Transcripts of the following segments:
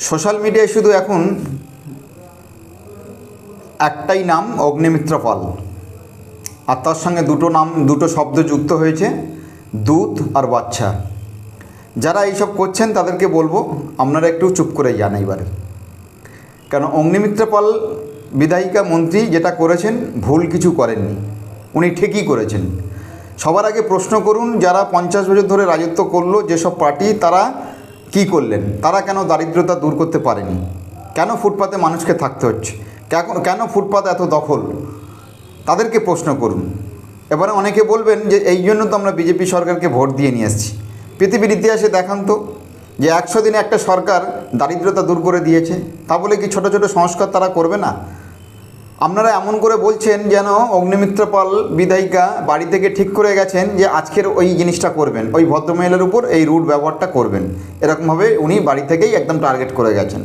Social মিডিয়ায় শুধু এখন একটাই নাম অগ্নিমিত্র পাল, আর তার সঙ্গে দুটো শব্দ যুক্ত হয়েছে, দুধ আর বাচ্চা। যারা এইসব করছেন তাদেরকে বলবো আপনারা একটু চুপ করে যান এইবারে। কারণ অগ্নিমিত্র পাল বিধায়িকা মন্ত্রী যেটা করেছেন ভুল কিছু করেননি, উনি ঠিকই করেছেন। সবার আগে প্রশ্ন করুন, যারা 50 বছর ধরে রাজত্ব করলো যেসব পার্টি, তারা কি করলেন? তারা কেন দারিদ্রতা দূর করতে পারেনি? কেন ফুটপাতে মানুষকে থাকতে হচ্ছে? কেন ফুটপাত এত দখল? তাদেরকে প্রশ্ন করুন। এবারে অনেকে বলবেন যে এই জন্য তো আমরা বিজেপি সরকারকে ভোট দিয়ে নিয়ে এসেছি। পৃথিবীর ইতিহাসে দেখান তো যে 100 দিনে একটা সরকার দারিদ্রতা দূর করে দিয়েছে। তা বলে কি ছোটো ছোটো সংস্কার তারা করবে না? আপনারা এমন করে বলছেন যেন অগ্নিমিত্র পাল বিধায়িকা বাড়ি থেকে ঠিক করে গেছেন যে আজকের ওই জিনিসটা করবেন, ওই ভদ্রমহিলার উপর এই রুট ব্যবহারটা করবেন। এরকমভাবে উনি বাড়ি থেকেই একদম টার্গেট করে গেছেন।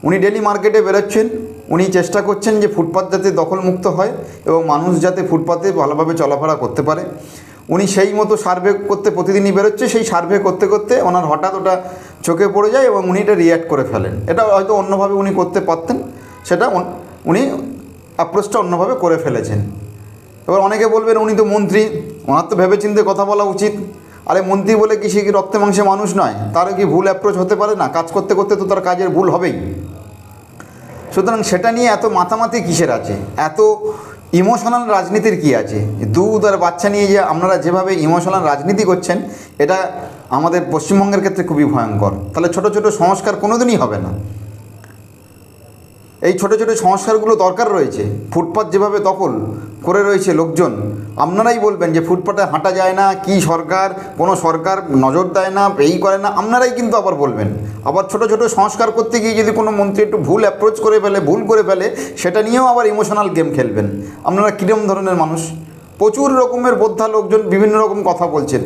উনি ডেলি মার্কেটে বেরোচ্ছেন, উনি চেষ্টা করছেন যে ফুটপাত যাতে দখলমুক্ত হয় এবং মানুষ যাতে ফুটপাতে ভালোভাবে চলাফেরা করতে পারে। উনি সেই মতো সার্ভে করতে প্রতিদিনই বেরোচ্ছে। সেই সার্ভে করতে করতে ওনার হঠাৎ ওটা চোখে পড়ে যায় এবং উনি এটা রিয়্যাক্ট করে ফেলেন। এটা হয়তো অন্যভাবে উনি করতে পারতেন, সেটা উনি অ্যাপ্রোচটা অন্যভাবে করে ফেলেছেন। এবার অনেকে বলবেন উনি তো মন্ত্রী, ওনার তো ভেবেচিন্তে কথা বলা উচিত। আরে মন্ত্রী বলে কি সে কি রক্তে মাংসে মানুষ নয়? তারও কি ভুল অ্যাপ্রোচ হতে পারে না? কাজ করতে করতে তো তার কাজের ভুল হবেই। সুতরাং সেটা নিয়ে এত মাতামাতি কিসের আছে? এত ইমোশনাল রাজনীতির কি আছে? দুধ আর বাচ্চা নিয়ে যে আপনারা যেভাবে ইমোশনাল রাজনীতি করছেন, এটা আমাদের পশ্চিমবঙ্গের ক্ষেত্রে খুবই ভয়ঙ্কর। তাহলে ছোটো ছোটো সংস্কার কোনোদিনই হবে না। এই ছোটো ছোটো সংস্কারগুলো দরকার রয়েছে। ফুটপাত যেভাবে দখল করে রয়েছে লোকজন, আপনারাই বলবেন যে ফুটপাতে হাঁটা যায় না, কি সরকার, কোনো সরকার নজর দেয় না, এই করে না, আপনারাই কিন্তু আবার বলবেন। আবার ছোটো ছোটো সংস্কার করতে গিয়ে যদি কোনো মন্ত্রী একটু ভুল অ্যাপ্রোচ করে ফেলে, ভুল করে ফেলে, সেটা নিয়েও আবার ইমোশনাল গেম খেলবেন। আপনারা কীরকম ধরনের মানুষ? প্রচুর রকমের বোদ্ধা লোকজন বিভিন্ন রকম কথা বলছেন।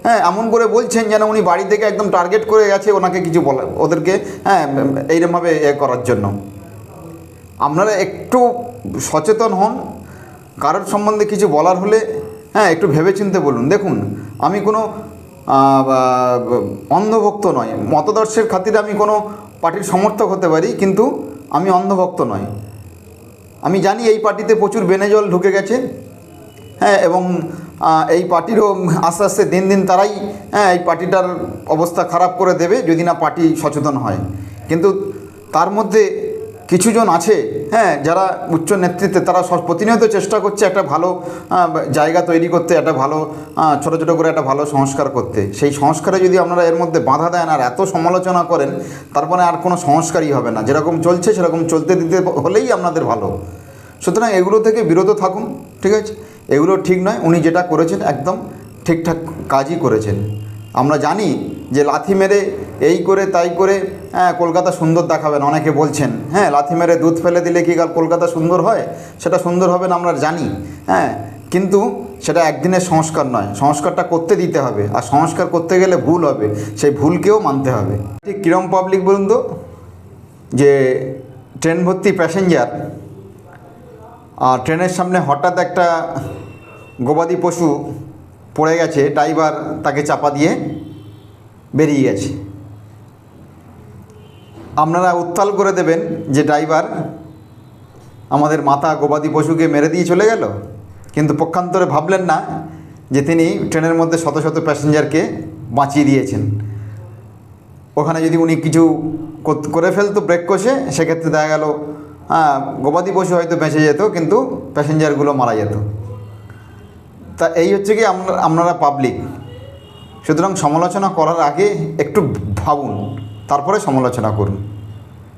হ্যাঁ, এমন করে বলছেন যেন উনি বাড়ি থেকে একদম টার্গেট করে গেছে ওনাকে কিছু বলা, ওদেরকে এইরকমভাবে করার জন্য। আপনারা একটু সচেতন হন। কারোর সম্বন্ধে কিছু বলার হলে একটু ভেবেচিন্তে বলুন। দেখুন, আমি কোনো অন্ধভক্ত নয়। মতদর্শের খাতিরে আমি কোনো পার্টির সমর্থক হতে পারি, কিন্তু আমি অন্ধভক্ত নয়। আমি জানি এই পার্টিতে প্রচুর বেনেজল ঢুকে গেছে, এবং এই পার্টিরও আস্তে আস্তে দিন দিন তারাই এই পার্টিটার অবস্থা খারাপ করে দেবে যদি না পার্টি সচেতন হয়। কিন্তু তার মধ্যে কিছুজন আছে যারা উচ্চ নেতৃত্বে, তারা প্রতিনিয়ত চেষ্টা করছে একটা ভালো জায়গা তৈরি করতে, একটা ভালো ছোটো ছোটো করে একটা ভালো সংস্কার করতে। সেই সংস্কারে যদি আপনারা এর মধ্যে বাধা দেন আর এত সমালোচনা করেন, তারপরে আর কোনো সংস্কারই হবে না। যেরকম চলছে সেরকম চলতে দিতে হলেই আপনাদের ভালো। সুতরাং এগুলো থেকে বিরত থাকুন, ঠিক আছে? এগুলো ঠিক নয়। উনি যেটা করেছেন একদম ঠিকঠাক কাজই করেছেন। আমরা জানি যে লাথি মেরে এই করে তাই করে কলকাতা সুন্দর দেখাবেন, অনেকে বলছেন। লাথি মেরে দুধ ফেলে দিলে কি কলকাতা সুন্দর হয়? সেটা সুন্দর হবে না আমরা জানি, কিন্তু সেটা একদিনের সংস্কার নয়। সংস্কারটা করতে দিতে হবে, আর সংস্কার করতে গেলে ভুল হবে, সেই ভুলকেও মানতে হবে। ঠিক কিরম পাবলিক বলুন তো, যে ট্রেন ভর্তি প্যাসেঞ্জার, আর ট্রেনের সামনে হঠাৎ একটা গবাদি পশু পড়ে গেছে, ড্রাইভার তাকে চাপা দিয়ে বেরিয়ে গেছে। আপনারা উত্তাল করে দেবেন যে ড্রাইভার আমাদের মাতা গবাদি পশুকে মেরে দিয়ে চলে গেল, কিন্তু পক্ষান্তরে ভাবলেন না যে তিনি ট্রেনের মধ্যে শত শত প্যাসেঞ্জারকে বাঁচিয়ে দিয়েছেন। ওখানে যদি উনি কিছু করে ফেলতো ব্রেক কষে, সেক্ষেত্রে দেখা গেল গবাদি পশু হয়তো বেঁচে যেত, কিন্তু প্যাসেঞ্জারগুলো মারা যেত। তা এই হচ্ছে কি আপনারা পাবলিক। সুতরাং সমালোচনা করার আগে একটু ভাবুন, তারপরে সমালোচনা করুন।